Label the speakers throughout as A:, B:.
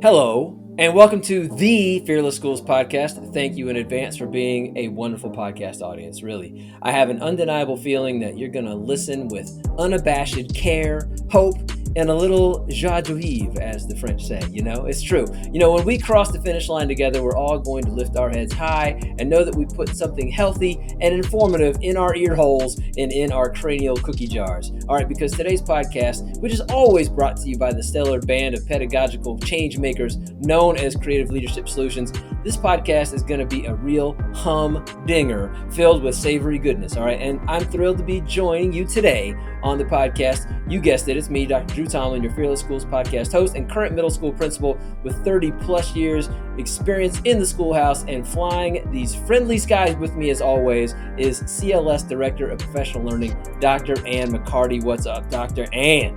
A: Hello, and welcome to the Fearless Schools podcast. Thank you in advance for being a wonderful podcast audience, really. I have an undeniable feeling that you're going to listen with unabashed care, hope, and a little joie de vivre, as the French say. You know, it's true. When we cross the finish line together, we're all going to lift our heads high and know that we put something healthy and informative in our ear holes and in our cranial cookie jars. All right, because today's podcast, which is always brought to you by the stellar band of pedagogical change makers known as Creative Leadership Solutions, this podcast is going to be a real humdinger filled with savory goodness. All right, and I'm thrilled to be joining you today on the podcast. You guessed it, it's me, Dr. Drew Tomlin, your Fearless Schools podcast host and current middle school principal with 30 plus years experience in the schoolhouse, and flying these friendly skies with me as always is CLS Director of Professional Learning, Dr. Ann McCarty. What's up, Dr. Ann?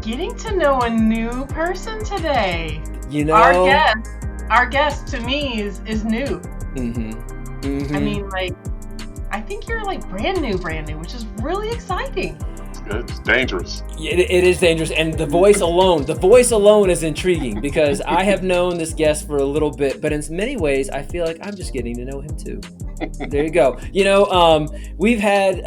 B: Getting to know a new person today.
A: You know,
B: our guest to me is new. I mean, I think you're brand new, which is really exciting.
C: It's dangerous.
A: It is dangerous, and the voice alone is intriguing because I have known this guest for a little bit, but in many ways I feel like I'm just getting to know him too. There you go. We've had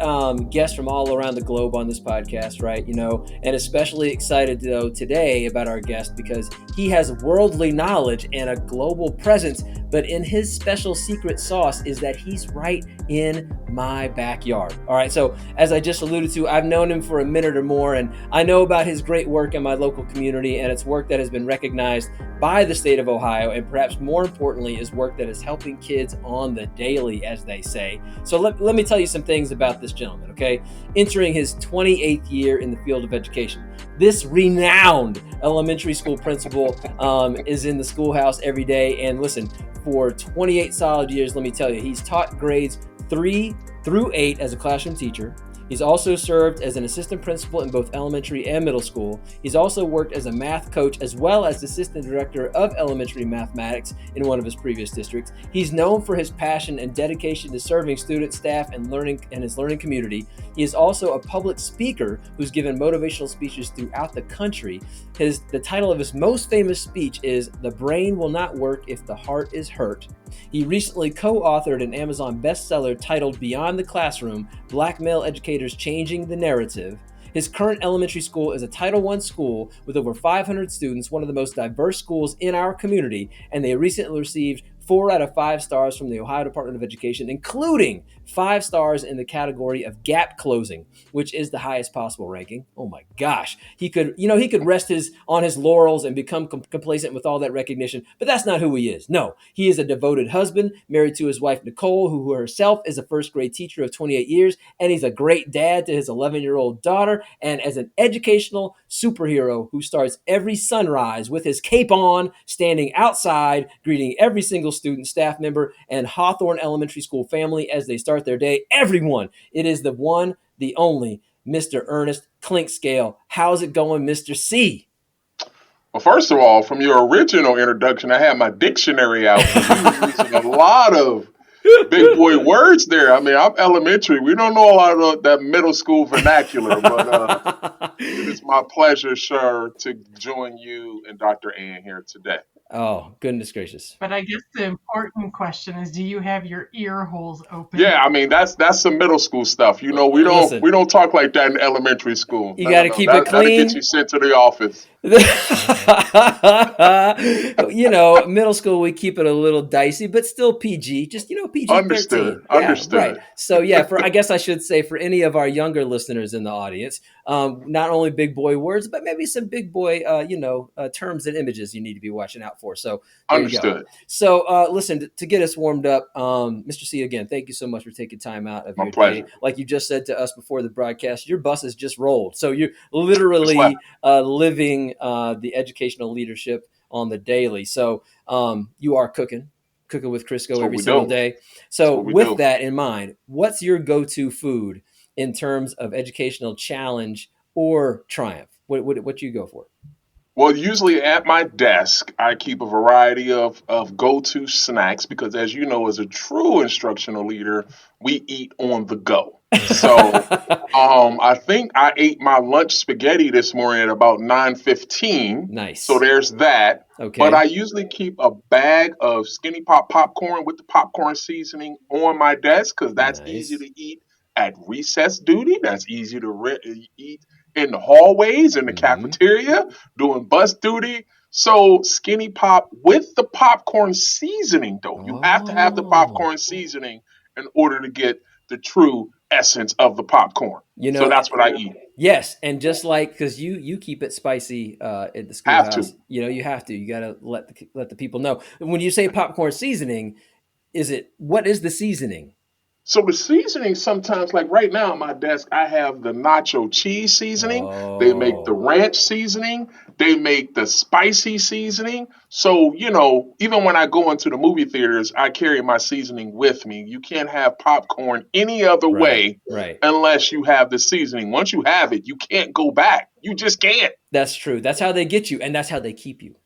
A: guests from all around the globe on this podcast, right? And especially excited though today about our guest because he has worldly knowledge and a global presence, but in his special secret sauce is that he's right in my backyard. All right. So as I just alluded to, I've known him for a minute or more, and I know about his great work in my local community, and it's work that has been recognized by the state of Ohio, and perhaps more importantly is work that is helping kids on the daily, as they say. So let me tell you some things about this gentleman, okay? Entering his 28th year in the field of education, this renowned elementary school principal is in the schoolhouse every day. And listen, for 28 solid years, let me tell you, he's taught grades 3 through 8 as a classroom teacher. He's also served as an assistant principal in both elementary and middle school. He's also worked as a math coach as well as assistant director of elementary mathematics in one of his previous districts. He's known for his passion and dedication to serving students, staff, and his learning community. He is also a public speaker who's given motivational speeches throughout the country. The title of his most famous speech is "The Brain Will Not Work If the Heart is Hurt." He recently co-authored an Amazon bestseller titled "Beyond the Classroom: Black Male Educators Changing the Narrative." His current elementary school is a Title I school with over 500 students, one of the most diverse schools in our community, and they recently received 4 out of 5 stars from the Ohio Department of Education, including 5 stars in the category of gap closing, which is the highest possible ranking. Oh my gosh. He could rest on his laurels and become complacent with all that recognition, but that's not who he is. No, he is a devoted husband, married to his wife, Nicole, who herself is a first grade teacher of 28 years, and he's a great dad to his 11-year-old daughter, and as an educational superhero who starts every sunrise with his cape on, standing outside, greeting every single student, staff member, and Hawthorne Elementary School family as they start their day. Everyone, it is the one, the only, Mr. Ernest Clinkscale. How's it going, Mr. C?
C: Well, first of all, from your original introduction, I had my dictionary out. You were using a lot of big boy words there. I mean, I'm elementary. We don't know a lot of that middle school vernacular, but it is my pleasure, sir, to join you and Dr. Ann here today.
A: Oh, goodness gracious.
B: But I guess the important question is, do you have your ear holes open?
C: Yeah, I mean, that's some middle school stuff. We don't talk like that in elementary school.
A: You got to keep it clean.
C: That'll get you sent to the office.
A: Middle school, we keep it a little dicey, but still PG, just, PG-13.
C: Understood.
A: Right. So yeah, I guess I should say for any of our younger listeners in the audience, not only big boy words, but maybe some big boy, terms and images you need to be watching out for. So
C: understood.
A: So listen, to get us warmed up, Mr. C, again, thank you so much for taking time out of your
C: pleasure.
A: day. Like you just said to us before the broadcast, your bus has just rolled. So you're literally living the educational leadership on the daily. So you are cooking with Crisco every single day. So with that in mind, what's your go-to food in terms of educational challenge or triumph? What do you go for?
C: Well, usually at my desk, I keep a variety of go-to snacks because, as you know, as a true instructional leader, we eat on the go. So I think I ate my lunch spaghetti this morning at about 9:15. So
A: Nice.
C: there's that. But I
A: Okay.
C: usually keep a bag of Skinny Pop popcorn with the popcorn seasoning on my desk because that's easy
A: Nice.
C: to eat at recess duty. That's easy to eat in the hallways, in the
A: Mm-hmm.
C: cafeteria, doing bus duty. So Skinny Pop with the popcorn seasoning, though. You have to have the
A: Oh.
C: popcorn seasoning in order to get the true essence of the popcorn.
A: You
C: So
A: know,
C: that's what I eat.
A: yes, and just like because you keep it spicy at the
C: Have
A: schoolhouse,
C: to.
A: you know you have to. You got to let the people know. When you say popcorn seasoning, is it what is the seasoning?
C: So the seasoning sometimes, like right now at my desk, I have the nacho cheese seasoning. They make the
A: Oh,
C: ranch seasoning. They make the spicy seasoning. So, even when I go into the movie theaters, I carry my seasoning with me. You can't have popcorn any other
A: right,
C: way
A: right.
C: unless you have the seasoning. Once you have it, you can't go back. You just can't.
A: That's true. That's how they get you, and that's how they keep you.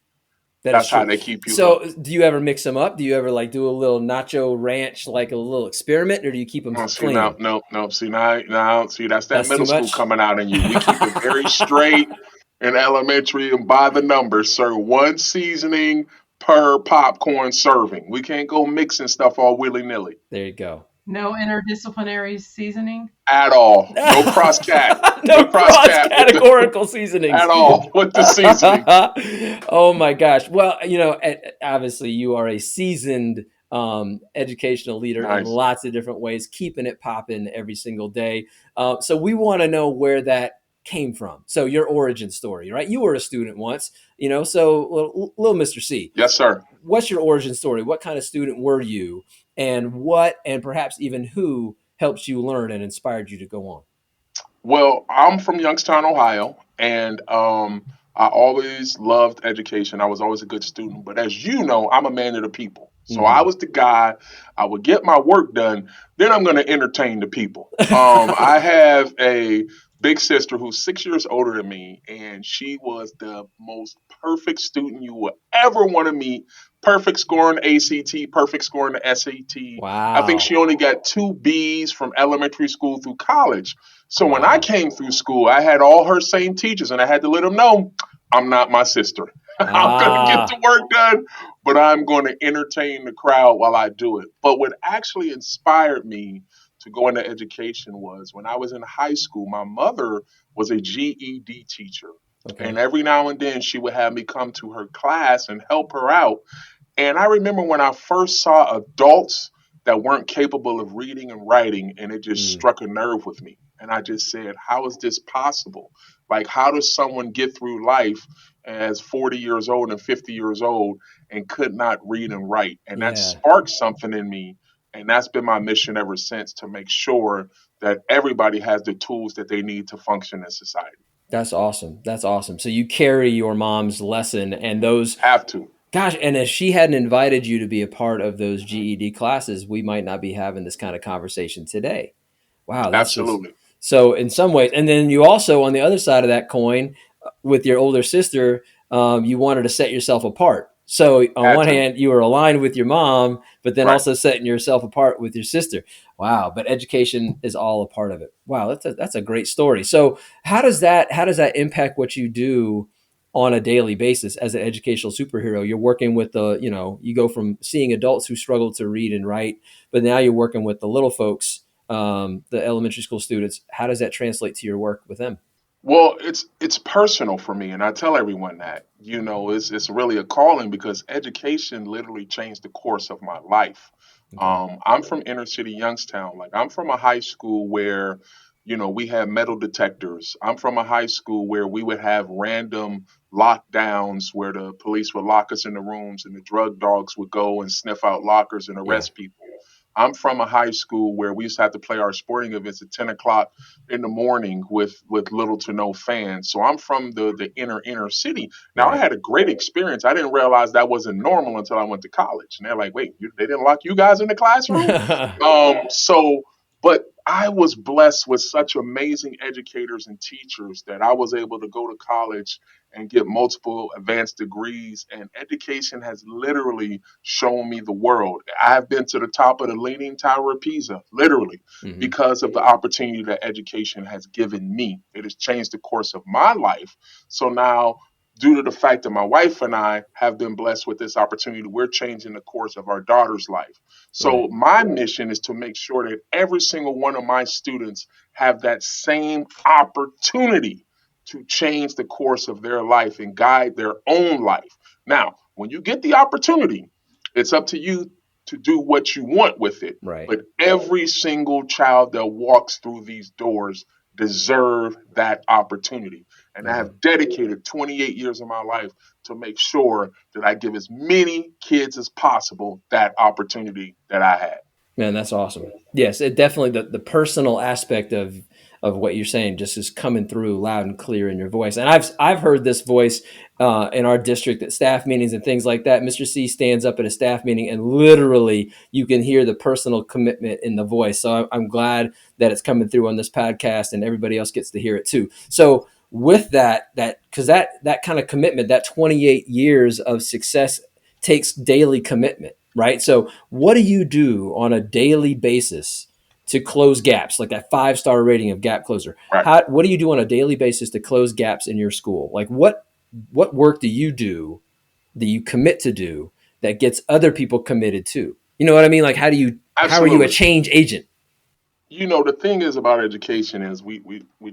A: That is
C: That's how
A: true.
C: they keep you
A: So,
C: hooked.
A: do you ever mix them up? Do you ever like do a little nacho ranch, like a little experiment, or do you keep them
C: Oh, see now,
A: clean?
C: no, no. See, that's that
A: That's too
C: middle school
A: much.
C: coming out in you. We keep it very straight in elementary and by the numbers, sir. One seasoning per popcorn serving. We can't go mixing stuff all willy nilly
A: There you go.
B: No interdisciplinary seasoning.
C: at all. No cross cat. No
A: No
C: cross
A: cross
C: cat with the
A: categorical seasonings.
C: at all with the seasoning.
A: Oh my gosh. Well, obviously you are a seasoned educational leader in
C: Nice.
A: lots of different ways, keeping it popping every single day. So we want to know where that came from. So your origin story, right? You were a student once, so little Mr. C,
C: Yes, sir.
A: what's your origin story? What kind of student were you? And what, and perhaps even who helps you learn and inspired you to go on?
C: Well, I'm from Youngstown, Ohio, and I always loved education. I was always a good student, but as you know, I'm a man of the people. So I
A: Mm-hmm.
C: was the guy. I would get my work done, then I'm going to entertain the people. I have a big sister who's 6 years older than me, and she was the most perfect student you would ever want to meet. Perfect score in the ACT, perfect score in the SAT. I think
A: Wow.
C: she only got two B's from elementary school through college. So when I
A: Wow.
C: came through school, I had all her same teachers, and I had to let them know I'm not my sister. I'm going to get the
A: Ah,
C: work done, but I'm going to entertain the crowd while I do it. But what actually inspired me to go into education was when I was in high school, my mother was a GED teacher. And
A: okay.
C: every now and then she would have me come to her class and help her out. And I remember when I first saw adults that weren't capable of reading and writing, and it just
A: Mm,
C: struck a nerve with me. And I just said, how is this possible? Like, how does someone get through life as 40 years old and 50 years old and could not read and write? And that
A: yeah,
C: sparked something in me. And that's been my mission ever since to make sure that everybody has the tools that they need to function in society.
A: that's awesome. That's awesome. So you carry your mom's lesson and those,
C: Have to.
A: gosh, and if she hadn't invited you to be a part of those GED classes, we might not be having this kind of conversation today. Wow, that's just
C: Absolutely.
A: so in some ways. And then you also, on the other side of that coin, with your older sister, you wanted to set yourself apart. So on
C: Had
A: one
C: to.
A: hand, you were aligned with your mom, but then
C: Right.
A: also setting yourself apart with your sister. Wow! But education is all a part of it. Wow, that's a great story. So how does that impact what you do on a daily basis as an educational superhero? You're working with you go from seeing adults who struggle to read and write, but now you're working with the little folks, the elementary school students. How does that translate to your work with them?
C: Well, it's personal for me, and I tell everyone that. It's really a calling because education literally changed the course of my life.
A: Okay.
C: I'm from inner city Youngstown. Like I'm from a high school where, we had metal detectors. I'm from a high school where we would have random lockdowns where the police would lock us in the rooms and the drug dogs would go and sniff out lockers and
A: Yeah.
C: arrest people. I'm from a high school where we used to have to play our sporting events at 10 o'clock in the morning with little to no fans. So I'm from the inner city. Now I
A: Right.
C: had a great experience. I didn't realize that wasn't normal until I went to college. And they're like, wait, they didn't lock you guys in the classroom? But I was blessed with such amazing educators and teachers that I was able to go to college and get multiple advanced degrees. And education has literally shown me the world. I've been to the top of the Leaning Tower of Pisa, literally,
A: Hmm.
C: because of the opportunity that education has given me. It has changed the course of my life. So now, due to the fact that my wife and I have been blessed with this opportunity, we're changing the course of our daughter's life. So
A: Right.
C: my mission is to make sure that every single one of my students have that same opportunity to change the course of their life and guide their own life. Now, when you get the opportunity, it's up to you to do what you want with it.
A: Right.
C: But every single child that walks through these doors deserve that opportunity. And I
A: Yeah.
C: have dedicated 28 years of my life to make sure that I give as many kids as possible that opportunity that I had.
A: Man, that's awesome. Yes, it definitely the personal aspect of what you're saying just is coming through loud and clear in your voice. And I've heard this voice in our district at staff meetings and things like that. Mr. C stands up at a staff meeting and literally you can hear the personal commitment in the voice. So I'm glad that it's coming through on this podcast and everybody else gets to hear it too. So with that because that kind of commitment, that 28 years of success takes daily commitment, right? So what do you do on a daily basis to close gaps, like that 5-star rating of gap closer?
C: Right.
A: What do you do on a daily basis to close gaps in your school? Like what work do you do that you commit to do that gets other people committed to? You know what I mean? Like how are you a
C: Absolutely.
A: change agent?
C: The thing is about education is we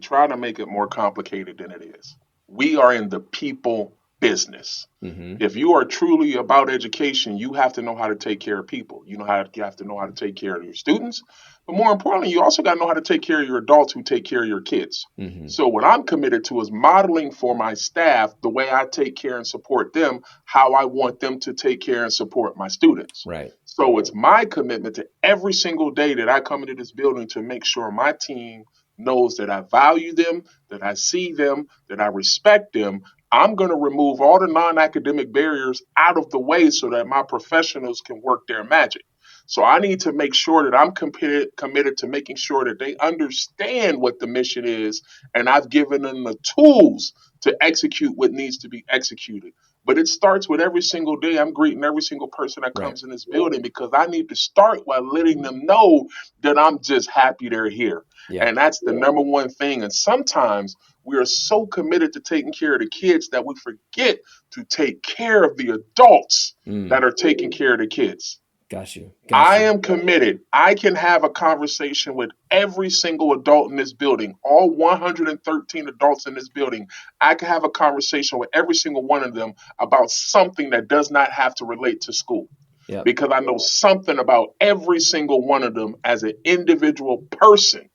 C: try to make it more complicated than it is. We are in the people business.
A: Hmm.
C: If you are truly about education, you have to know how to take care of people. You have to know how to take care of your students, but more importantly, you also got to know how to take care of your adults who take care of your kids.
A: Hmm.
C: So what I'm committed to is modeling for my staff the way I take care and support them, how I want them to take care and support my students.
A: Right.
C: So it's my commitment to every single day that I come into this building to make sure my team knows that I value them, that I see them, that I respect them. I'm going to remove all the non academic barriers out of the way so that my professionals can work their magic. So I need to make sure that I'm committed to making sure that they understand what the mission is, and I've given them the tools to execute what needs to be executed. But it starts with every single day. I'm greeting every single person that
A: Right.
C: comes in this building because I need to start by letting them know that I'm just happy they're here.
A: Yeah.
C: And that's the number one thing. And sometimes we are so committed to taking care of the kids that we forget to take care of the adults
A: Mm.
C: that are taking care of the kids.
A: Got you. Got
C: I
A: you.
C: am committed. I can have a conversation with every single adult in this building, all 113 adults in this building. I can have a conversation with every single one of them about something that does not have to relate to school
A: Yep.
C: because I know something about every single one of them as an individual person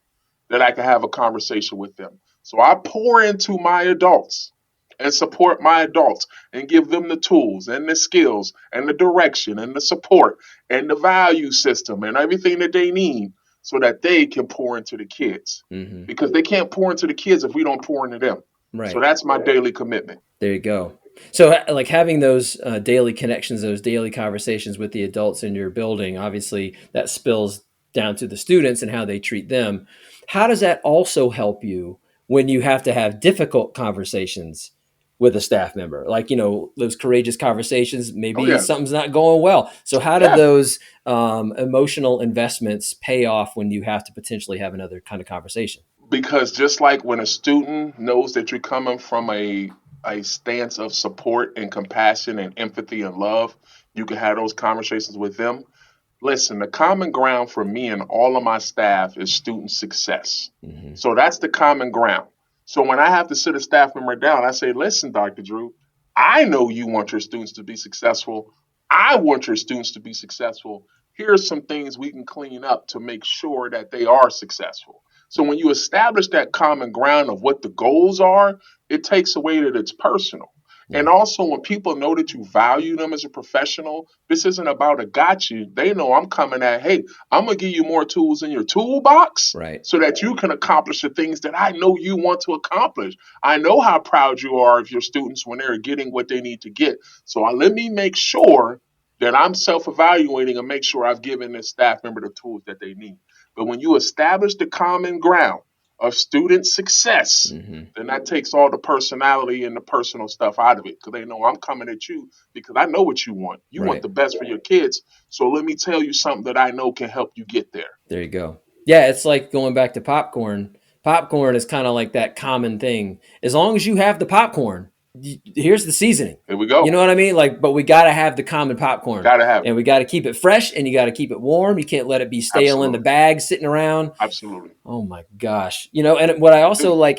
C: that I can have a conversation with them. So I pour into my adults and support my adults and give them the tools and the skills and the direction and the support and the value system and everything that they need so that they can pour into the kids.
A: Hmm.
C: Because they can't pour into the kids if we don't pour into them. So
A: Right.
C: that's my daily commitment.
A: There you go. So, like having those daily connections, those daily conversations with the adults in your building, obviously that spills down to the students and how they treat them. How does that also help you when you have to have difficult conversations with a staff member? Like, those courageous conversations,
C: Oh,
A: maybe
C: yeah.
A: something's not going well. So, how do
C: Yeah.
A: those emotional investments pay off when you have to potentially have another kind of conversation?
C: Because just like when a student knows that you're coming from a stance of support and compassion and empathy and love, you can have those conversations with them. Listen, the common ground for me and all of my staff is student success.
A: Hmm.
C: So that's the common ground. So when I have to sit a staff member down, I say, listen, Dr. Drew, I know you want your students to be successful. I want your students to be successful. Here are some things we can clean up to make sure that they are successful. So
A: Yeah.
C: when you establish that common ground of what the goals are, it takes away that it's personal. And
A: Yeah.
C: also, when people know that you value them as a professional, this isn't about a gotcha. They know I'm coming at, hey, I'm going to give you more tools in your toolbox
A: Right.
C: so that you can accomplish the things that I know you want to accomplish. I know how proud you are of your students when they're getting what they need to get. So let me make sure that I'm self evaluating and make sure I've given this staff member the tools that they need. But when you establish the common ground, of student success, then that takes all the personality and the personal stuff out of it, because they know I'm coming at you because I know what you want. You want
A: Right.
C: the best for your kids. So let me tell you something that I know can help you get there.
A: There you go. Yeah, it's like going back to popcorn. Popcorn is kind of like that common thing. As long as you have the popcorn, here's the seasoning.
C: Here we go.
A: You know what I mean? Like, but we got to have the common popcorn.
C: Gotta have it.
A: And we got to keep it fresh, and you got to keep it warm. You can't let it be stale in the
C: Absolutely.
A: bag sitting around.
C: Absolutely.
A: Oh my gosh. You know, and what I also like,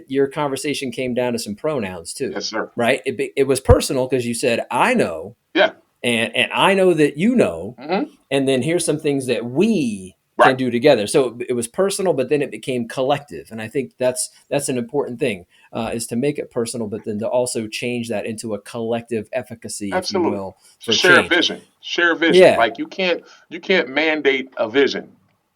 A: your conversation came down to some pronouns too.
C: Yes, sir.
A: Right? It was personal because you said, I know.
C: Yeah.
A: And I know that you know. And then here's some things that we can do together. So it was personal, but then it became collective. And I think that's an important thing, is to make it personal, but then to also change that into a collective efficacy,
C: Absolutely.
A: if you will, for
C: share
A: change.
C: a vision. Share a vision.
A: Yeah.
C: Like you can't mandate a vision.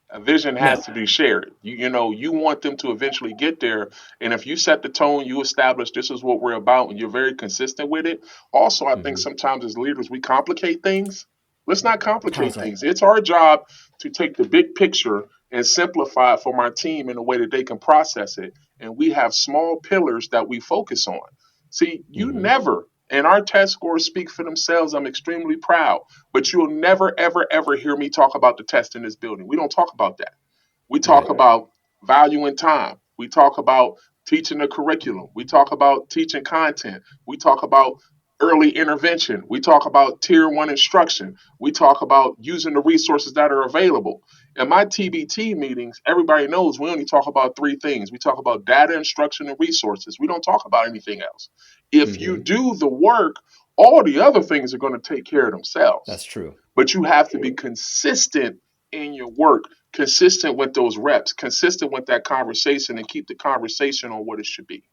C: A vision has to be shared. You know, you want them to eventually get there. And if you set the tone, you establish this is what we're about, and you're very consistent with it. Also, I think sometimes as leaders, we complicate things. Let's not complicate things. It's our job to take the big picture and simplify it for my team in a way that they can process it. And we have small pillars that we focus on. See, you never, and our test scores speak for themselves. I'm extremely proud, but you'll never, ever, ever hear me talk about the test in this building. We don't talk about that. We talk about value and time. We talk about teaching the curriculum. We talk about teaching content. We talk about early intervention. We talk about tier one instruction. We talk about using the resources that are available. In my TBT meetings, everybody knows we only talk about three things. We talk about data, instruction, and resources. We don't talk about anything else. If you do the work, all the other things are going to take care of themselves.
A: That's true.
C: But you have to be consistent in your work, consistent with those reps, consistent with that conversation, and keep the conversation on what it should be.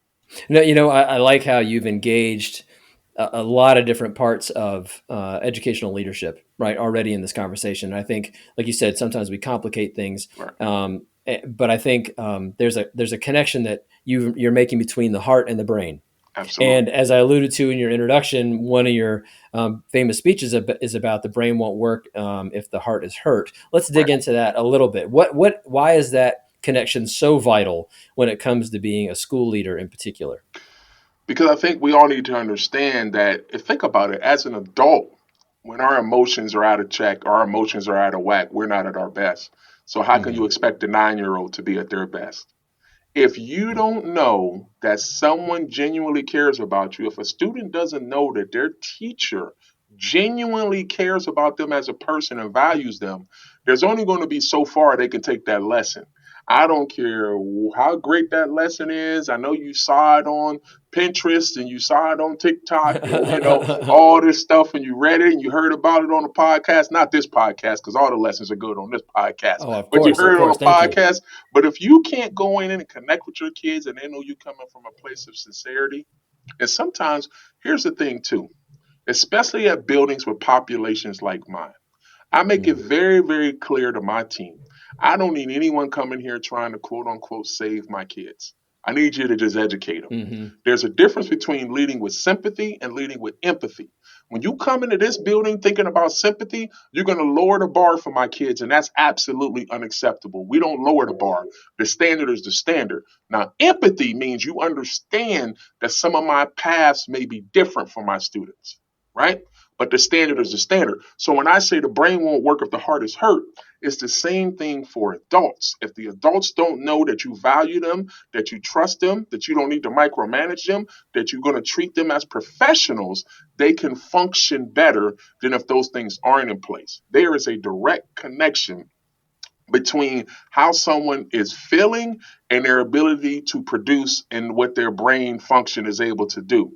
A: No, you know, I like how you've engaged a lot of different parts of educational leadership, right, already in this conversation. I think, like you said, sometimes we complicate things, but I think there's a connection that you're making between the heart and the brain.
C: Absolutely.
A: And as I alluded to in your introduction, one of your famous speeches is about the brain won't work if the heart is hurt. Let's dig into that a little bit. Why is that connection so vital when it comes to being a school leader in particular?
C: Because I think we all need to understand that, think about it, as an adult, when our emotions are out of check, our emotions are out of whack, we're not at our best. So how can you expect a 9-year-old to be at their best? If you don't know that someone genuinely cares about you, if a student doesn't know that their teacher genuinely cares about them as a person and values them, there's only going to be so far they can take that lesson. I don't care how great that lesson is. I know you saw it on Pinterest and you saw it on TikTok, and, you know, all this stuff, and you read it and you heard about it on the podcast. Not this podcast, because all the lessons are good on this podcast.
A: Oh, of
C: but
A: course,
C: you heard it on a
A: Thank you.
C: podcast. But if you can't go in and connect with your kids and they know you coming from a place of sincerity, and sometimes, here's the thing too, especially at buildings with populations like mine, I make it very, very clear to my team. I don't need anyone coming here trying to quote unquote save my kids. I need you to just educate them. There's a difference between leading with sympathy and leading with empathy. When you come into this building thinking about sympathy, you're going to lower the bar for my kids, and that's absolutely unacceptable. We don't lower the bar. The standard is the standard. Now, empathy means you understand that some of my paths may be different for my students, right? But the standard is the standard. So when I say the brain won't work if the heart is hurt, it's the same thing for adults. If the adults don't know that you value them, that you trust them, that you don't need to micromanage them, that you're going to treat them as professionals, they can function better than if those things aren't in place. There is a direct connection between how someone is feeling and their ability to produce and what their brain function is able to do.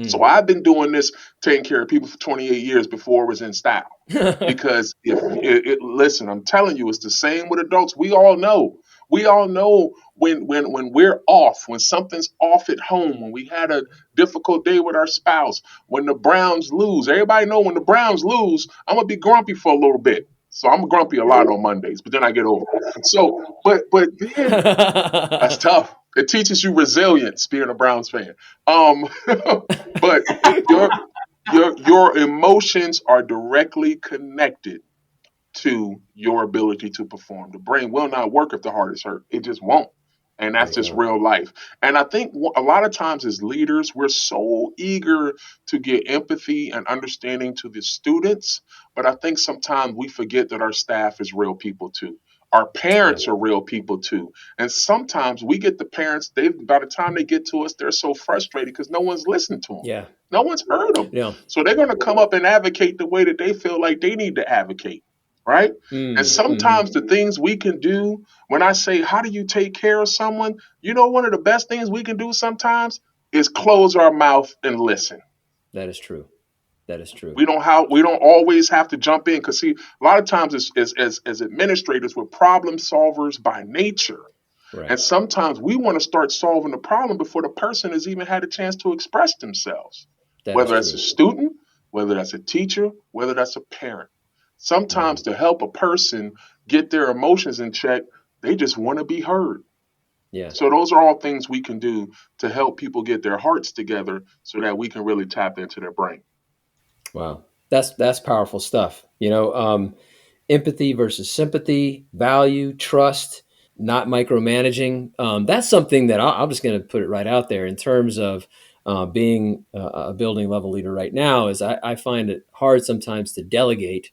C: So I've been doing this, taking care of people for 28 years before it was in style. Because listen, I'm telling you, it's the same with adults. We all know. We all know when we're off, when something's off at home, when we had a difficult day with our spouse, when the Browns lose. Everybody know when the Browns lose, I'm gonna be grumpy for a little bit. So I'm grumpy a lot on Mondays, but then I get over it. So, but then that's tough. It teaches you resilience being a Browns fan. But your emotions are directly connected to your ability to perform. The brain will not work if the heart is hurt. It just won't. And
A: There
C: that's
A: you
C: just
A: go.
C: real life. And I think a lot of times as leaders, we're so eager to get empathy and understanding to the students. But I think sometimes we forget that our staff is real people too. Our
A: Yeah.
C: parents are real people too. And sometimes we get the parents, they by the time they get to us, they're so frustrated because no one's listened to them.
A: Yeah.
C: No one's heard them.
A: Yeah.
C: So they're going to come up and advocate the way that they feel like they need to advocate. Right. And
A: Mm-hmm.
C: sometimes the things we can do, when I say, how do you take care of someone? One of the best things we can do sometimes is close our mouth and listen.
A: That is true. That is true.
C: We don't always have to jump in because see, a lot of times as administrators, we're problem solvers by nature.
A: Right.
C: And sometimes we want to start solving the problem before the person has even had a chance to express themselves,
A: That is
C: whether that's a
A: true.
C: student, whether that's a teacher, whether that's a parent.
A: Mm-hmm.
C: Sometimes to help a person get their emotions in check, they just want to be heard.
A: Yeah.
C: So those are all things we can do to help people get their hearts together so that we can really tap into their brain.
A: Wow. That's powerful stuff. Empathy versus sympathy, value, trust, not micromanaging. That's something that I'm just going to put it right out there in terms of being a building level leader right now. Is I find it hard sometimes to delegate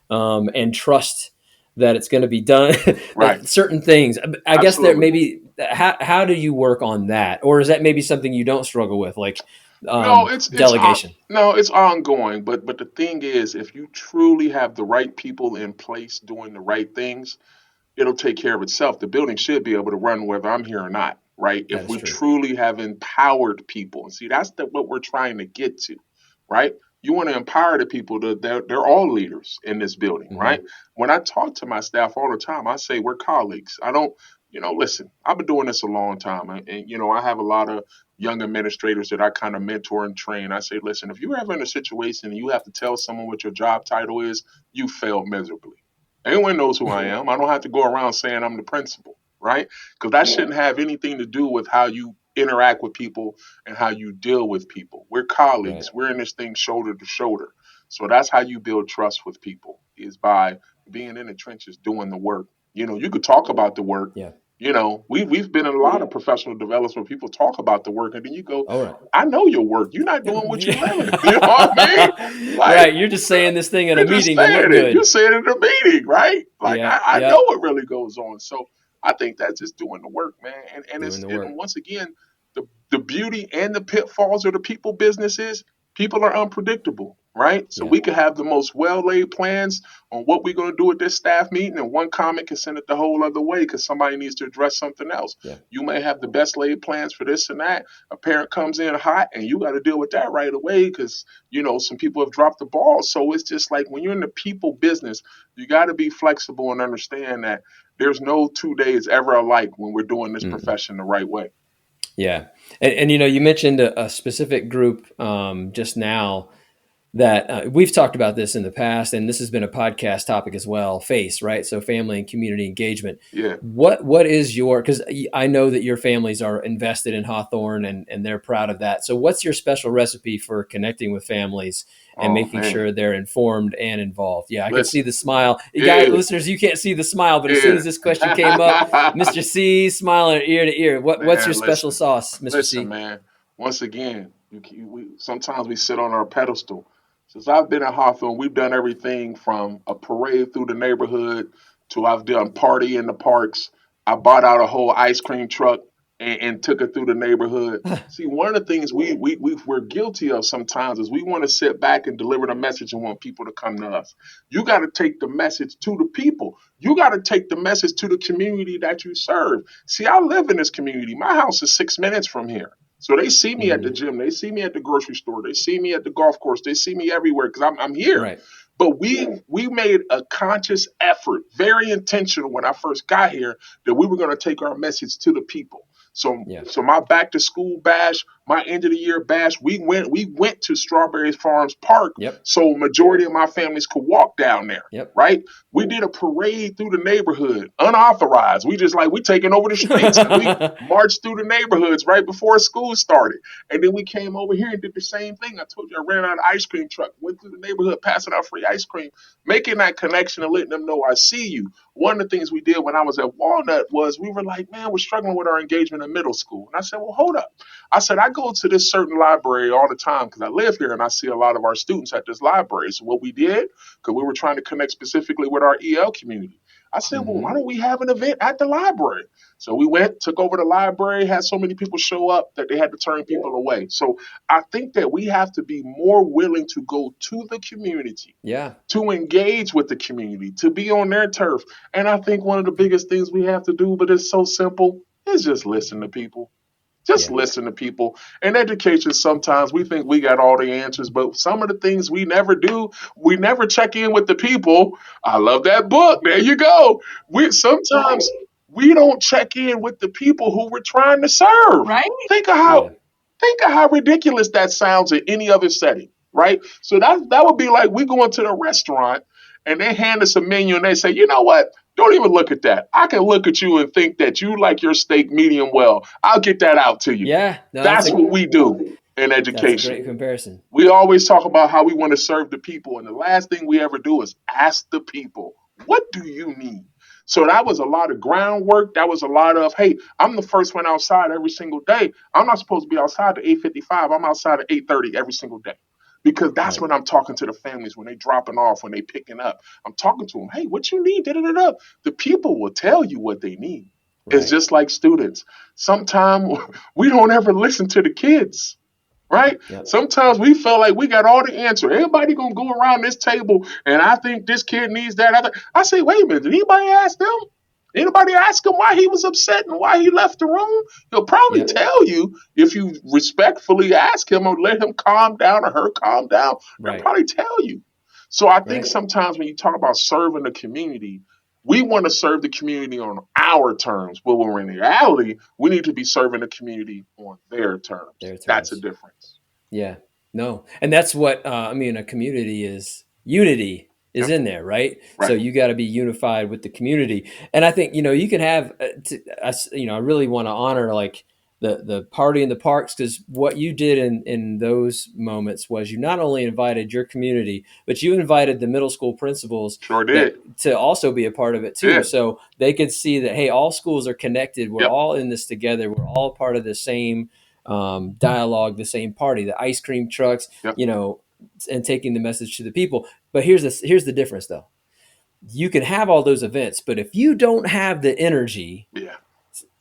A: and trust that it's going to be done.
C: Right.
A: Certain things. I guess there
C: Absolutely.
A: maybe. How do you work on that, or is that maybe something you don't struggle with, like
C: No, it's
A: delegation?
C: no, it's ongoing. But the thing is, if you truly have the right people in place doing the right things, it'll take care of itself. The building should be able to run whether I'm here or not, right?
A: That
C: If
A: is
C: we
A: true.
C: truly have empowered people, and see, that's what we're trying to get to, right? You want to empower the people. They're all leaders in this building,
A: Hmm.
C: right? When I talk to my staff all the time, I say we're colleagues. I don't, listen. I've been doing this a long time, and I have a lot of young administrators that I kind of mentor and train. I say, listen, if you're ever in a situation and you have to tell someone what your job title is, you failed miserably. Everyone knows who I am. I don't have to go around saying I'm the principal, right? Because that shouldn't have anything to do with how you interact with people and how you deal with people. We're
A: Right.
C: colleagues. We're in this thing shoulder to shoulder. So that's how you build trust with people is by being in the trenches doing the work. You could talk about the work.
A: Yeah.
C: We've been in a lot of professional developments where people talk about the work and then you go,
A: All right.
C: I know your work. You're not doing what you're living. You know what I mean? Like
A: Right. You're just saying this thing at a
C: you're just
A: meeting to look
C: saying it. You're
A: good.
C: saying it in a meeting, right? Like
A: Yeah.
C: I know
A: Yep.
C: what really goes on. So I think that's just doing the work, man. And
A: Doing
C: it's
A: the
C: and
A: work.
C: once again, the beauty and the pitfalls of the people businesses, people are unpredictable, right? So
A: Yeah.
C: we could have the most well laid plans on what we're going to do at this staff meeting, and one comment can send it the whole other way because somebody needs to address something else.
A: Yeah.
C: You may have the best laid plans for this and that. A parent comes in hot, and you got to deal with that right away because some people have dropped the ball. So it's just like when you're in the people business, you got to be flexible and understand that there's no 2 days ever alike when we're doing this
A: Mm.
C: profession the right way.
A: Yeah. And you mentioned a specific group just now that we've talked about this in the past, and this has been a podcast topic as well. FACE, right? So family and community engagement.
C: Yeah.
A: What is your? Because I know that your families are invested in Hawthorne, and they're proud of that. So what's your special recipe for connecting with families and
C: Oh
A: making
C: man.
A: sure they're informed and involved? Yeah, I can see
C: Listen.
A: the smile. You guys,
C: Yeah.
A: listeners, you can't see the smile, but as soon
C: Yeah.
A: as this question came up, Mr. C smiling ear to ear. What's your
C: Man,
A: special
C: listen.
A: sauce, Mr.
C: Listen,
A: C?
C: man. Once again, sometimes we sit on our pedestal. Since I've been at Hawthorne, we've done everything from a parade through the neighborhood to I've done party in the parks. I bought out a whole ice cream truck and took it through the neighborhood. See, one of the things we're guilty of sometimes is we want to sit back and deliver the message and want people to come to us. You got to take the message to the people. You got to take the message to the community that you serve. See, I live in this community. My house is 6 minutes from here. So they see me at the
A: Mm-hmm.
C: gym, they see me at the grocery store, they see me at the golf course, they see me everywhere because I'm here.
A: Right.
C: But we made a conscious effort, very intentional when I first got here, that we were going to take our message to the people. So
A: Yeah.
C: so my back to school bash, my end of the year bash, we went to Strawberry Farms Park,
A: Yep.
C: so majority of my families could walk down there.
A: Yep.
C: Right? We did a parade through the neighborhood, unauthorized. We just like we taking over the streets and we marched through the neighborhoods right before school started. And then we came over here and did the same thing. I told you I ran out an ice cream truck, went through the neighborhood passing out free ice cream, making that connection and letting them know I see you. One of the things we did when I was at Walnut was we were like, man, we're struggling with our engagement in middle school. And I said, well, hold up. I said, I go to this certain library all the time because I live here and I see a lot of our students at this library. So what we did, because we were trying to connect specifically with our EL community, I said, well, why
A: Hmm.
C: don't we have an event at the library? So we went, took over the library, had so many people show up that they had to turn people away. So I think that we have to be more willing to go to the community,
A: Yeah.
C: to engage with the community, to be on their turf. And I think one of the biggest things we have to do, but it's so simple, is just listen to people. Just
A: Yeah.
C: listen to people. In education, sometimes we think we got all the answers, but some of the things we never do, we never check in with the people. I love that book. There you go. We sometimes we don't check in with the people who we're trying to serve.
B: Right?
C: Think of
A: Yeah.
C: how think of how ridiculous that sounds in any other setting, right? So that would be like we go into the restaurant and they hand us a menu and they say, you know what? Don't even look at that. I can look at you and think that you like your steak medium well. I'll get that out to you.
A: Yeah. No,
C: That's what we do in
A: that's a
C: education.
A: great comparison.
C: We always talk about how we want to serve the people, and the last thing we ever do is ask the people, what do you need? So that was a lot of groundwork. That was a lot of, hey, I'm the first one outside every single day. I'm not supposed to be outside at 8:55. I'm outside at 8:30 every single day. Because that's
A: Right.
C: when I'm talking to the families when they dropping off, when they picking up. I'm talking to them, hey, what you need? Da-da-da-da. The people will tell you what they need. It's
A: Right.
C: just like students. Sometimes we don't ever listen to the kids, right?
A: Yep.
C: Sometimes we feel like we got all the answer. Everybody gonna go around this table, and I think this kid needs that. I say, wait a minute, did anybody ask them? Anybody ask him why he was upset and why he left the room? He'll probably
A: Yep.
C: tell you if you respectfully ask him or let him calm down or her calm down. They'll
A: Right.
C: probably tell you. So I think
A: Right.
C: sometimes when you talk about serving the community, we want to serve the community on our terms. But when we're in reality, we need to be serving the community on their terms.
A: Their
C: That's a
A: terms.
C: difference.
A: Yeah. No. And that's what I mean. A community is unity is
C: Yep.
A: in there, right? So
C: Right.
A: you got to be unified with the community. And I think you can have. I really want to honor like the party in the parks because what you did in those moments was you not only invited your community, but you invited the middle school principals
C: Sure
A: that
C: did.
A: to also be a part of it too.
C: Yeah.
A: So they could see that hey, all schools are connected. We're
C: Yep.
A: all in this together. We're all part of the same dialogue, the same party, the ice cream trucks,
C: Yep.
A: and taking the message to the people. But here's the difference though. You can have all those events, but if you don't have the energy,
C: Yeah.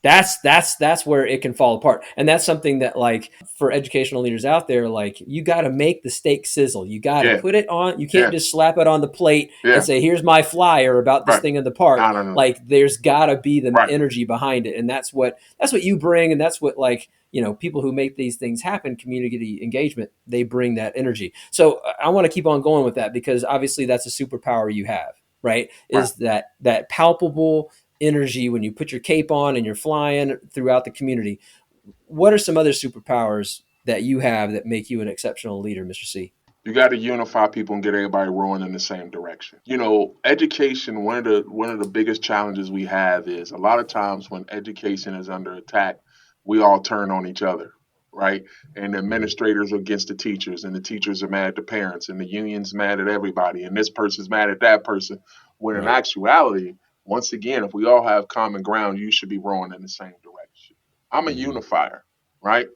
A: that's where it can fall apart. And that's something that like for educational leaders out there, like you got to make the steak sizzle. You got to
C: Yeah.
A: put it on. You can't
C: Yeah.
A: just slap it on the plate and
C: Yeah.
A: say, here's my flyer about this
C: Right.
A: thing in the park.
C: No, no, no, no.
A: Like there's got to be the
C: Right.
A: energy behind it. And that's what you bring. And that's what like, people who make these things happen, community engagement, they bring that energy. So I want to keep on going with that because obviously that's a superpower you have, right?
C: Right.
A: Is that palpable energy when you put your cape on and you're flying throughout the community. What are some other superpowers that you have that make you an exceptional leader, Mr. C?
C: You got to unify people and get everybody rowing in the same direction. Education. One of the biggest challenges we have is a lot of times when education is under attack, we all turn on each other, right? And the administrators are against the teachers, and the teachers are mad at the parents, and the union's mad at everybody, and this person's mad at that person. When in
A: Right.
C: actuality, once again, if we all have common ground, you should be rowing in the same direction. I'm a
A: Mm-hmm.
C: unifier, right?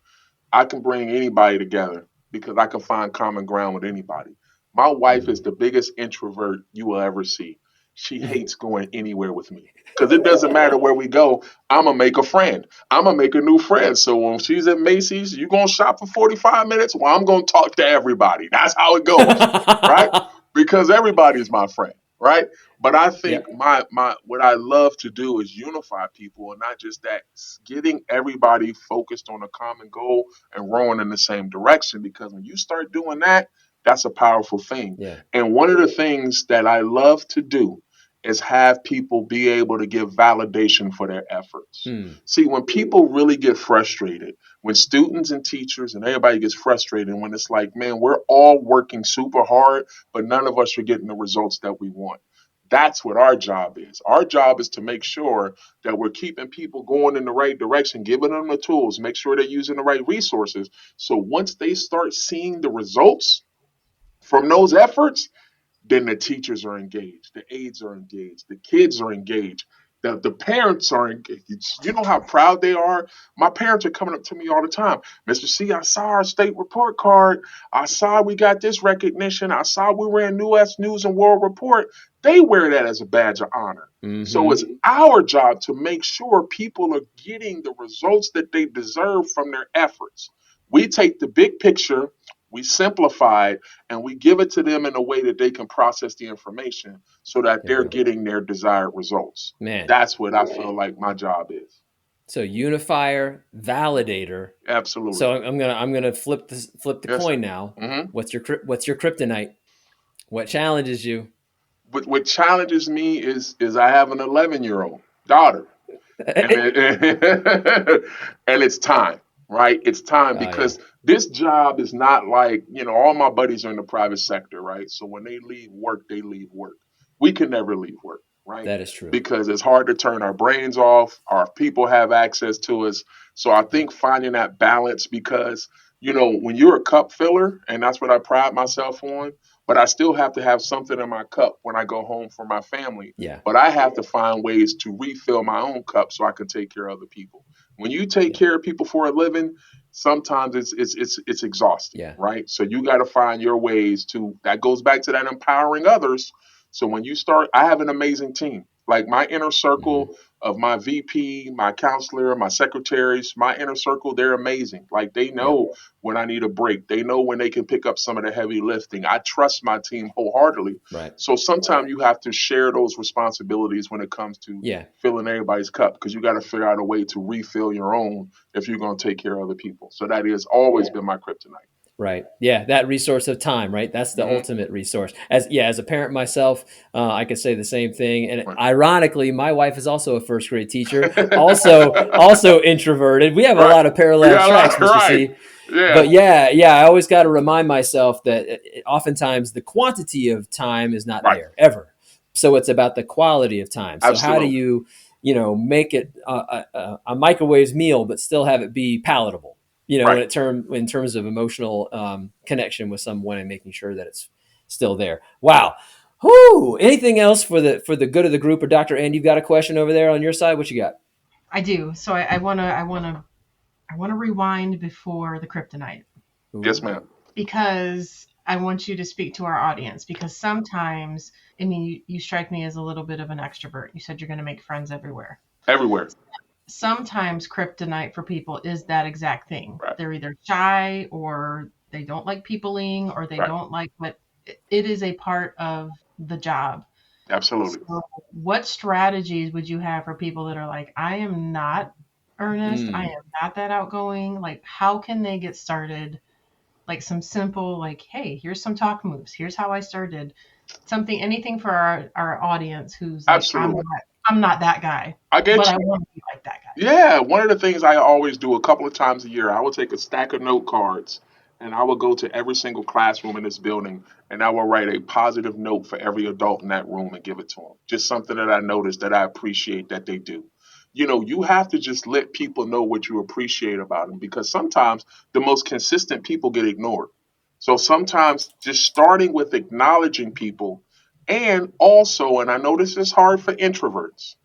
C: I can bring anybody together because I can find common ground with anybody. My wife is the biggest introvert you will ever see. She
A: Mm-hmm.
C: hates going anywhere with me because it doesn't matter where we go. I'm gonna make a friend. I'm gonna make a new friend. So when she's at Macy's, you gonna shop for 45 minutes. Well, I'm gonna talk to everybody. That's how it goes, right? Because everybody's my friend, right? But I think
A: Yep.
C: my what I love to do is unify people, and not just that, getting everybody focused on a common goal and rowing in the same direction. Because when you start doing that, that's a powerful thing.
A: Yeah.
C: And one of the things that I love to do is have people be able to give validation for their efforts.
A: Hmm.
C: See, when people really get frustrated, when students and teachers and everybody gets frustrated, when it's like, man, we're all working super hard, but none of us are getting the results that we want. That's what our job is. Our job is to make sure that we're keeping people going in the right direction, giving them the tools, make sure they're using the right resources. So once they start seeing the results from those efforts, then the teachers are engaged, the aides are engaged, the kids are engaged, the parents are engaged. You know how proud they are? My parents are coming up to me all the time. Mr. C, I saw our state report card. I saw we got this recognition. I saw we ran U.S. News and World Report. They wear that as a badge of honor. So
A: Mm-hmm.
C: it's our job to make sure people are getting the results that they deserve from their efforts. We take the big picture, we simplify it, and we give it to them in a way that they can process the information so that
A: There you
C: they're
A: go.
C: getting their desired results.
A: Man.
C: That's what I feel like my job is.
A: So unifier, validator.
C: Absolutely.
A: So I'm gonna flip the
C: Yes,
A: coin
C: sir.
A: now.
C: hmm
A: What's your kryptonite? What challenges you?
C: What challenges me is I have an 11-year-old daughter, and and it's time, right? It's time
A: Oh yeah,
C: because this job is not like, all my buddies are in the private sector, right? So when they leave work, they leave work. We can never leave work, right?
A: that is true.
C: Because it's hard to turn our brains off. Our people have access to us. So I
A: Yep.
C: think finding that balance, because when you're a cup filler, and that's what I pride myself on, but I still have to have something in my cup when I go home for my family.
A: Yeah.
C: But I have to find ways to refill my own cup so I can take care of other people. When you take
A: Yeah.
C: care of people for a living, sometimes it's exhausting,
A: Yeah.
C: right? So you got to find your ways to. That goes back to that empowering others. So when you start, I have an amazing team. Like my inner
A: Mm-hmm.
C: circle of my VP, my counselor, my secretaries, my inner circle, they're amazing. Like they
A: Yep.
C: know when I need a break. They know when they can pick up some of the heavy lifting. I trust my team wholeheartedly.
A: Right.
C: So sometimes you have to share those responsibilities when it comes to
A: Yeah.
C: filling everybody's cup, because you got to figure out a way to refill your own if you're going to take care of other people. So that has always been my kryptonite.
A: Right. Yeah. That resource of time. Right. That's the
C: hmm
A: ultimate resource. As a parent myself, I could say the same thing. And
C: Right.
A: ironically, my wife is also a first grade teacher. Also introverted. We have a
C: Right.
A: lot of
C: We
A: parallel
C: got a
A: tracks,
C: lot.
A: Mr.
C: Right.
A: C. But
C: Yeah.
A: yeah, I always got to remind myself that oftentimes the quantity of time is not
C: Right.
A: there ever. So it's about the quality of time. So how do
C: Absolutely.
A: you, make it a microwave meal, but still have it be palatable?
C: Right.
A: In terms of emotional connection with someone and making sure that it's still there. Wow. Whoo. Anything else for the good of the group? Or Dr. Andy, you've got a question over there on your side? What you got?
B: I do. So I wanna rewind before the kryptonite,
C: Yes,
A: Ooh.
C: ma'am.
B: because I want you to speak to our audience, because sometimes, I mean, you strike me as a little bit of an extrovert. You said you're going to make friends everywhere.
C: Everywhere.
B: Sometimes kryptonite for people is that exact thing.
C: Right.
B: They're either shy, or they don't like peopling, or they
C: Right.
B: don't like, but it is a part of the job.
C: Absolutely.
B: So what strategies would you have for people that are like, I am not Ernest, I
A: Mm.
B: am not that outgoing? Like, how can they get started? Like some simple, like, hey, here's some talk moves. Here's how I started. Something, anything for our audience who's like,
C: Absolutely.
B: I'm not that guy,
C: I
B: but
C: get
B: I
C: you.
B: want to be like that guy.
C: Yeah, one of the things I always do a couple of times a year, I will take a stack of note cards and I will go to every single classroom in this building and I will write a positive note for every adult in that room and give it to them. Just something that I noticed that I appreciate that they do. You have to just let people know what you appreciate about them, because sometimes the most consistent people get ignored. So sometimes just starting with acknowledging people, and also, and I know this is hard for introverts,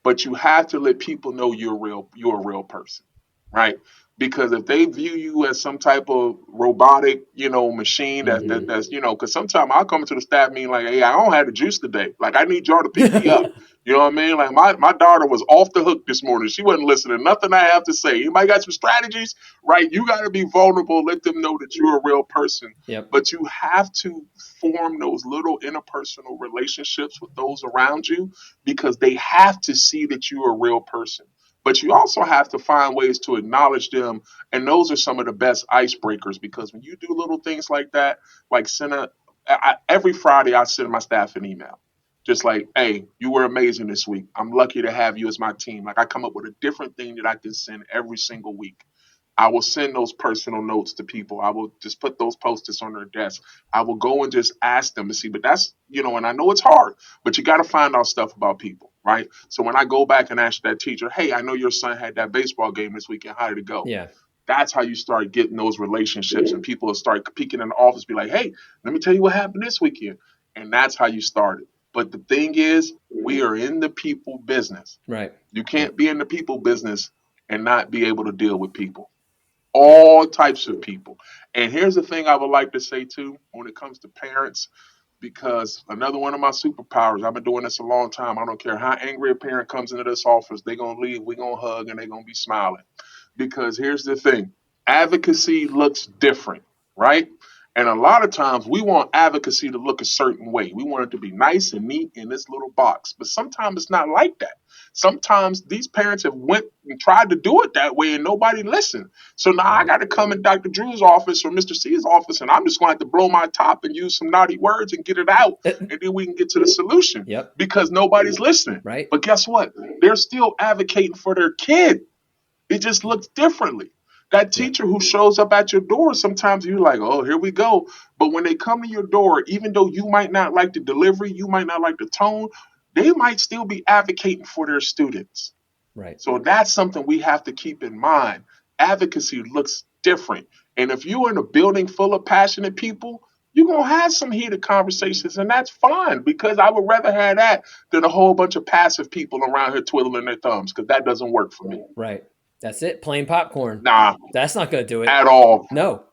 C: but you have to let people know you're a real person, right? Because if they view you as some type of robotic, machine
A: Hmm.
C: that's, because sometimes I'll come to the staff meeting like, hey, I don't have the juice today. Like I need y'all to pick me up. You know what I mean? Like my daughter was off the hook this morning. She wasn't listening to nothing I have to say. Anybody got some strategies? Right? You got to be vulnerable. Let them know that you're a real person.
A: Yep.
C: But you have to form those little interpersonal relationships with those around you, because they have to see that you're a real person. But you also have to find ways to acknowledge them. And those are some of the best icebreakers, because when you do little things like that, like every Friday, I send my staff an email. Just like, hey, you were amazing this week. I'm lucky to have you as my team. Like I come up with a different thing that I can send every single week. I will send those personal notes to people. I will just put those post-its on their desk. I will go and just ask them to see. But that's, and I know it's hard, but you got to find out stuff about people, right? So when I go back and ask that teacher, hey, I know your son had that baseball game this weekend. How did it go?
A: Yeah.
C: That's how you start getting those relationships, and people will start peeking in the office, be like, hey, let me tell you what happened this weekend. And that's how you start it. But the thing is, we are in the people business.
A: Right.
C: You can't be in the people business and not be able to deal with people,
A: Yeah.
C: all types of people. And here's the thing I would like to say too, when it comes to parents, because another one of my superpowers, I've been doing this a long time. I don't care how angry a parent comes into this office, they're going to leave, we're going to hug, and they're going to be smiling. Because here's the thing, advocacy looks different, right? And a lot of times we want advocacy to look a certain way. We want it to be nice and neat in this little box. But sometimes it's not like that. Sometimes these parents have went and tried to do it that way and nobody listened. So now I
A: Right.
C: got to come in Dr. Drew's office or Mr. C's office, and I'm just going to have to blow my top and use some naughty words and get it out. And then we can get to the solution
A: Yep.
C: because nobody's listening.
A: Right.
C: But guess what? They're still advocating for their kid. It just looks differently. That
A: Yep.
C: teacher who shows up at your door, sometimes you're like, oh, here we go. But when they come to your door, even though you might not like the delivery, you might not like the tone, they might still be advocating for their students.
A: Right.
C: So that's something we have to keep in mind. Advocacy looks different. And if you're in a building full of passionate people, you're going to have some heated conversations, and that's fine because I would rather have that than a whole bunch of passive people around here twiddling their thumbs because that doesn't work for me.
A: Right. That's it. Plain popcorn.
C: Nah,
A: That's not going to do it.
C: at all.
A: No.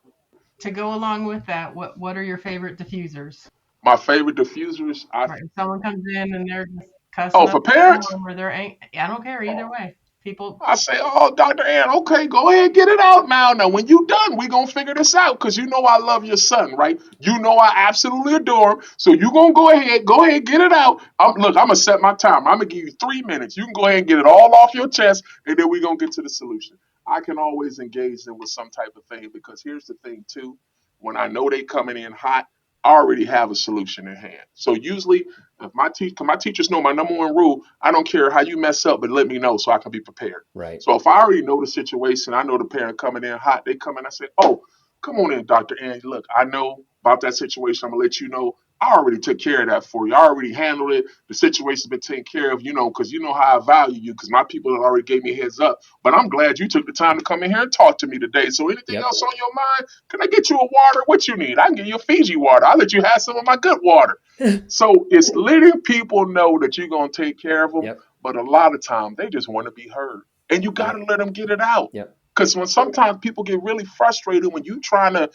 B: To go along with that, what are your favorite diffusers?
C: My favorite diffusers,
B: Right. If someone comes in and they're just cussing
C: for
B: up
C: parents,
B: the room or I don't care either way. People,
C: I say, oh, Dr. Ann, okay, go ahead, get it out now. Now, when you done, we going to figure this out because you know I love your son, right? You know I absolutely adore him. So you going to go ahead, get it out. Look, I'm going to set my timer. I'm going to give you 3 minutes. You can go ahead and get it all off your chest, and then we going to get to the solution. I can always engage them with some type of thing because here's the thing, too. When I know they coming in hot, I already have a solution in hand. So usually, if my teachers know my number one rule, I don't care how you mess up, but let me know so I can be prepared.
A: Right.
C: So if I already know the situation, I know the parent coming in hot, they come in, I say, oh, come on in, Dr. Angie. Look, I know about that situation. I'm gonna let you know. I already took care of that for you. I already handled it. The situation's been taken care of, because you know how I value you, because my people have already gave me a heads up. But I'm glad you took the time to come in here and talk to me today. So anything
A: Yep.
C: else on your mind? Can I get you a water? What you need? I can give you a Fiji water. I'll let you have some of my good water. So it's letting people know that you're going to take care of them.
A: Yep.
C: But a lot of times they just want to be heard. And you got to let them get it out.
A: Yep.
C: Because when sometimes people get really frustrated when you trying to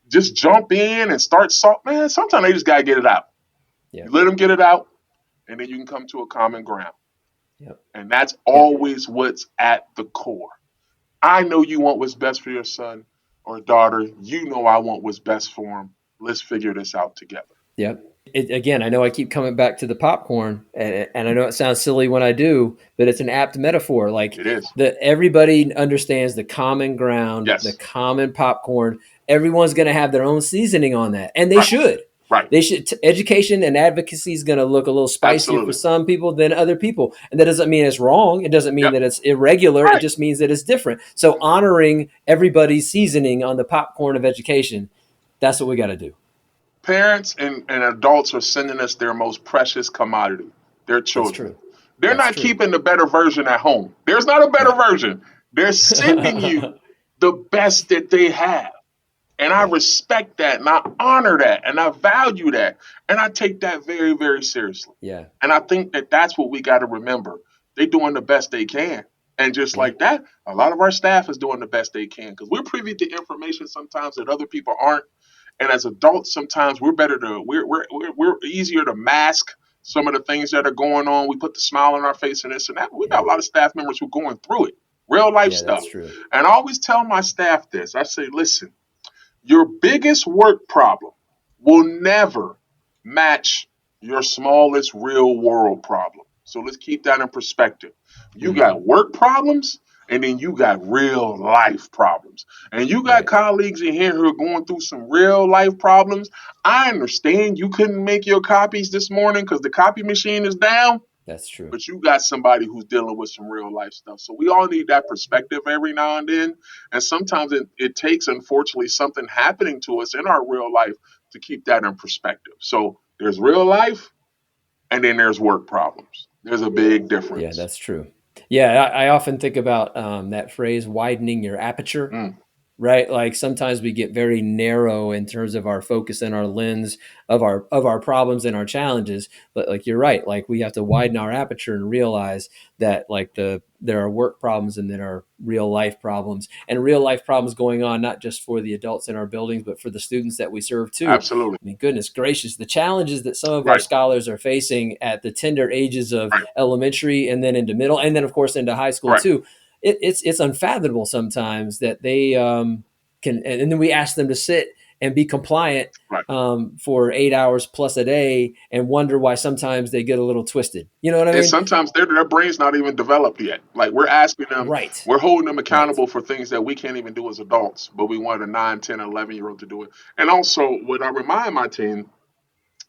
C: just jump in and start man, sometimes they just got to get it out.
A: Yep.
C: You let them get it out, and then you can come to a common ground.
A: Yep.
C: And that's always what's at the core. I know you want what's best for your son or daughter. You know I want what's best for them. Let's figure this out together.
A: Yep. Again, I know I keep coming back to the popcorn, and I know it sounds silly when I do, but it's an apt metaphor. Like
C: It is.
A: Everybody understands the common ground,
C: Yes.
A: the common popcorn. Everyone's going to have their own seasoning on that, and they
C: Right.
A: should.
C: Right.
A: They should. Education and advocacy is going to look a little spicier
C: Absolutely.
A: for some people than other people, and that doesn't mean it's wrong. It doesn't mean
C: Yep.
A: that it's irregular.
C: Right.
A: It just means that it's different. So honoring everybody's seasoning on the popcorn of education, that's what we got to do.
C: Parents and adults are sending us their most precious commodity, their children.
A: That's true.
C: They're
A: That's
C: not
A: true.
C: keeping the better version at home. There's not a better version. They're sending you the best that they have. And I respect that, and I honor that, and I value that, and I take that very, very seriously.
A: Yeah.
C: And I think that that's what we got to remember. They're doing the best they can. And just like that, a lot of our staff is doing the best they can because we're privy to information sometimes that other people aren't. And as adults, sometimes we're easier to mask some of the things that are going on. We put the smile on our face and this and that. We got a lot of staff members who are going through it, real life stuff.
A: That's true.
C: And I always tell my staff this. I say, listen, your biggest work problem will never match your smallest real world problem. So let's keep that in perspective. You got work problems and then you got real life problems. And you got
A: Right.
C: colleagues in here who are going through some real life problems. I understand you couldn't make your copies this morning because the copy machine is down,
A: That's true.
C: but you got somebody who's dealing with some real life stuff. So we all need that perspective every now and then. And sometimes it takes, unfortunately, something happening to us in our real life to keep that in perspective. So there's real life and then there's work problems. There's a big
A: Yeah,
C: difference.
A: that's true. Yeah, I often think about that phrase, widening your aperture.
C: Mm,
A: Right, like sometimes we get very narrow in terms of our focus and our lens of our problems and our challenges, but like you're right, like we have to widen our aperture and realize that like there are work problems and there are real life problems, and real life problems going on not just for the adults in our buildings but for the students that we serve too.
C: absolutely.
A: I mean, goodness gracious, the challenges that some of our
C: Right,
A: scholars are facing at the tender ages of
C: right,
A: elementary and then into middle and then of course into high school
C: right,
A: too. It's unfathomable sometimes that they can, and then we ask them to sit and be compliant
C: right.
A: for 8 hours plus a day, and wonder why sometimes they get a little twisted. You know what I
C: And
A: mean?
C: sometimes their brain's not even developed yet. Like we're asking them,
A: Right,
C: we're holding them
A: right.
C: accountable for things that we can't even do as adults, but we want a 9, 10, 11-year-old to do it. And also, what I remind my team,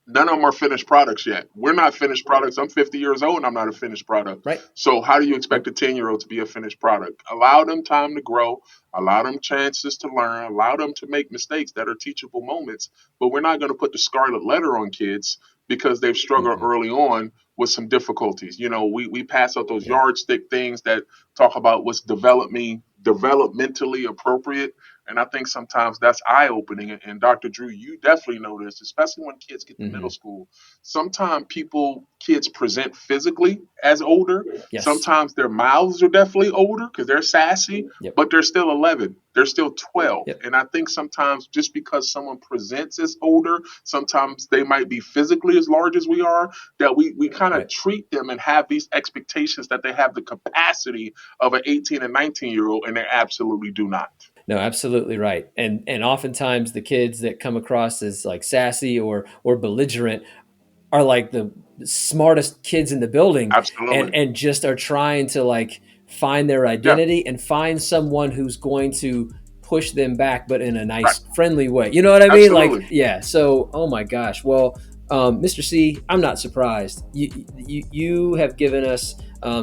C: none of them are finished products yet. We're not finished products. I'm 50 years old and I'm not a finished product.
A: Right.
C: So how do you expect
A: Yep.
C: a 10-year-old to be a finished product? Allow them time to grow, allow them chances to learn, allow them to make mistakes that are teachable moments. But we're not going to put the scarlet letter on kids because they've struggled
A: Mm-mm.
C: early on with some difficulties. We pass out those
A: Yeah.
C: yardstick things that talk about what's developmentally appropriate. And I think sometimes that's eye opening. And Dr. Drew, you definitely know this, especially when kids get to middle
A: Hmm.
C: school. Sometimes kids present physically as older.
A: Yes.
C: Sometimes their mouths are definitely older because they're sassy,
A: Yep.
C: but they're still 11. They're still 12.
A: Yep.
C: And I think sometimes just because someone presents as older, sometimes they might be physically as large as we are, that we kind of
A: Right.
C: treat them and have these expectations that they have the capacity of an 18 and 19-year-old, and they absolutely do not.
A: No, absolutely right. And oftentimes the kids that come across as like sassy or belligerent are like the smartest kids in the building,
C: Absolutely.
A: and just are trying to like find their
C: Yeah.
A: identity and find someone who's going to push them back, but in a
C: Right.
A: nice friendly way. You know what I mean? Like,
C: Absolutely.
A: yeah. So, oh my gosh. Well, Mr. C, I'm not surprised. You have given us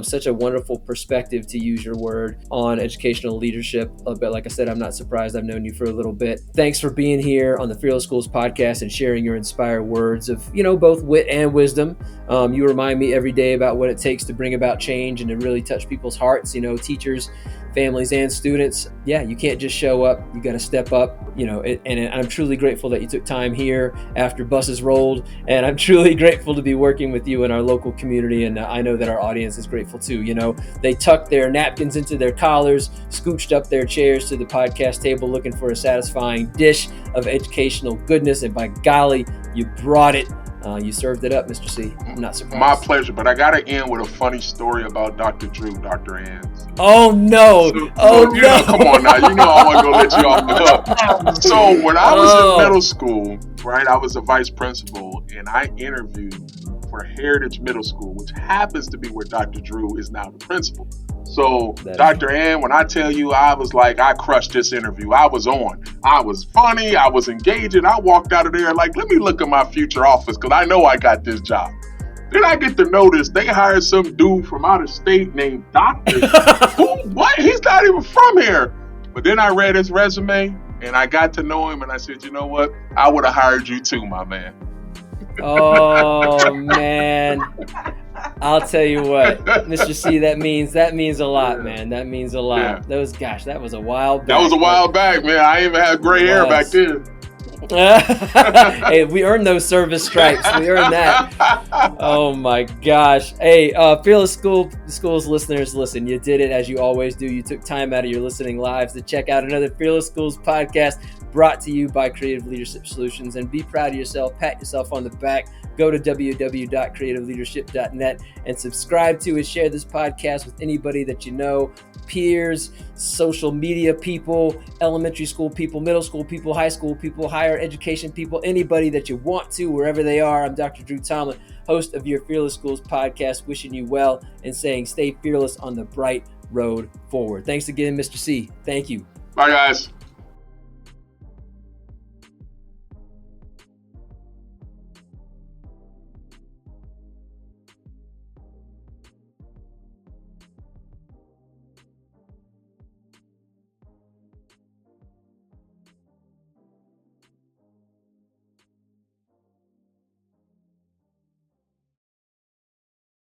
A: such a wonderful perspective, to use your word, on educational leadership. But like I said, I'm not surprised. I've known you for a little bit. Thanks for being here on the Fearless Schools podcast and sharing your inspired words of, both wit and wisdom. You remind me every day about what it takes to bring about change and to really touch people's hearts, teachers, families, and students. Yeah, you can't just show up. You got to step up, and I'm truly grateful that you took time here after buses rolled. And I'm truly grateful to be working with you in our local community. And I know that our audience is grateful too. They tucked their napkins into their collars, scooched up their chairs to the podcast table, looking for a satisfying dish of educational goodness. And by golly, you brought it. You served it up, Mr. C. I'm not surprised.
C: My pleasure. But I got to end with a funny story about Dr. Drew, Dr. Anns.
A: Oh, no. No.
C: Come on now. I want to go let you off the hook. So when I was in middle school, right, I was a vice principal, and I interviewed for Heritage Middle School, which happens to be where Dr. Drew is now the principal. So, Dr. Ann, when I tell you, I was like, I crushed this interview. I was on. I was funny. I was engaging. I walked out of there like, let me look at my future office because I know I got this job. Then I get to notice they hired some dude from out of state named Doctor. Who? What? He's not even from here. But then I read his resume and I got to know him and I said, you know what? I would have hired you too, my man.
A: Oh, man. I'll tell you what, Mr. C, that means a lot, man. That means a lot.
C: Yeah.
A: That was a while back.
C: That was a while back, man. I even had gray hair back then.
A: Hey, we earned those service stripes. We earned that. Oh my gosh. Hey, Fearless Schools listeners, listen, you did it as you always do. You took time out of your listening lives to check out another Fearless Schools podcast brought to you by Creative Leadership Solutions. And be proud of yourself. Pat yourself on the back. Go to www.creativeleadership.net and subscribe to and share this podcast with anybody that you know, peers, social media people, elementary school people, middle school people, high school people, higher education people, anybody that you want to, wherever they are. I'm Dr. Drew Tomlin, host of your Fearless Schools podcast, wishing you well and saying stay fearless on the bright road forward. Thanks again, Mr. C. Thank you.
C: Bye, guys.